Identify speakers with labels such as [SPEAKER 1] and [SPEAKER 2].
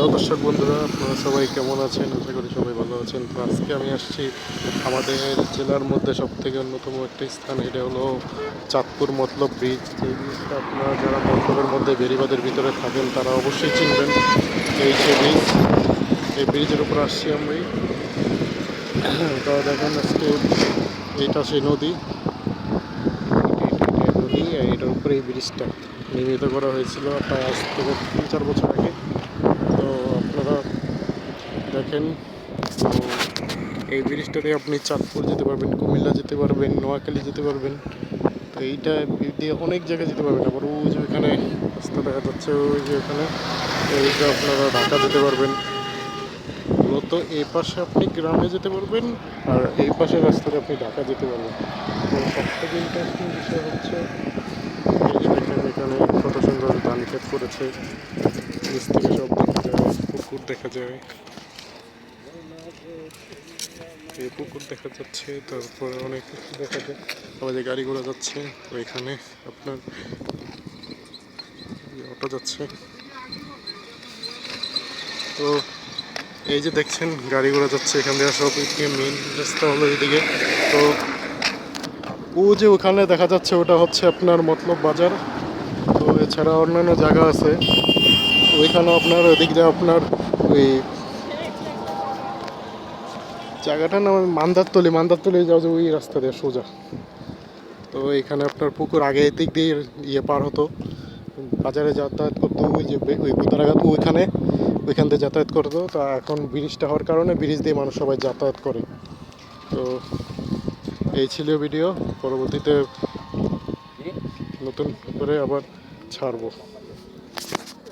[SPEAKER 1] Hello দর্শক বন্ধুরা, আপনারা সবাই কেমন আছেন? আশা করি সবাই ভালো আছেন। তো আজকে আমি আসছি আমাদের জেলার মধ্যে সবথেকে অন্যতম একটা স্থান, এটা হলো চাঁদপুর মতলব ব্রিজ। এই ব্রিজটা আপনারা যারা মতলবের মধ্যে বেড়িবাঁধের ভিতরে থাকেন তারা অবশ্যই চিনবেন। এই সেই ব্রিজ, এই ব্রিজের উপর আসছি আমি। তো দেখেন আজকে এইটা সেই নদী, নদী এটার উপরে এই ব্রিজটা নির্মিত করা হয়েছিল প্রায় আজ থেকে 3-4 বছর আগে। তো আপনারা দেখেন, তো এই ব্রিজটা দিয়ে আপনি চাঁদপুর যেতে পারবেন, কুমিল্লা যেতে পারবেন, নোয়াখালী যেতে পারবেন। তো এইটা দিয়ে অনেক জায়গায় যেতে পারবেন। আবার ওই যে ওইখানে রাস্তা দেখা যাচ্ছে, ওই যে ওখানে এই যে আপনারা ঢাকা যেতে পারবেন। মূলত এই পাশে আপনি গ্রামে যেতে পারবেন, আর এই পাশের রাস্তাতে আপনি ঢাকা যেতে পারবেন। এবং সবথেকে ইন্টারেস্টিং বিষয় হচ্ছে এই যে দেখেন এখানে কত সুন্দর ধান ক্ষেত করেছে, নিচ থেকে সব দেখা যায়, পুকুর দেখা যায়, এই পুকুর দেখা যাচ্ছে, তারপরে অনেক কিছু দেখা যায়, আমাদের গাড়ি ঘোড়া যাচ্ছে। তো এখানে আপনার অটো যাচ্ছে। তো এই যে দেখছেন গাড়ি ঘোড়া যাচ্ছে এখান থেকে, সব মেইন রাস্তা হলো এদিকে। তো ও যে ওখানে দেখা যাচ্ছে ওটা হচ্ছে আপনার মতলব বাজার। তো এছাড়া অন্যান্য জায়গা আছে, ওইখানেও আপনার ওইদিক দিয়ে আপনার ওই জায়গাটার নাম মান্দারতলি যাওয়া যায় ওই রাস্তা দিয়ে সোজা। তো এখানে আপনার পুকুর, আগে এদিক দিয়ে পার হতো, বাজারে যাতায়াত করতো, ওই যে ওই গোদারাঘাট ওইখান দিয়ে যাতায়াত করতো। তো এখন ব্রিজটা হওয়ার কারণে ব্রিজ দিয়ে মানুষ সবাই যাতায়াত করে। তো এই ছিল ভিডিও, পরবর্তীতে নতুন করে আবার ছাড়বো।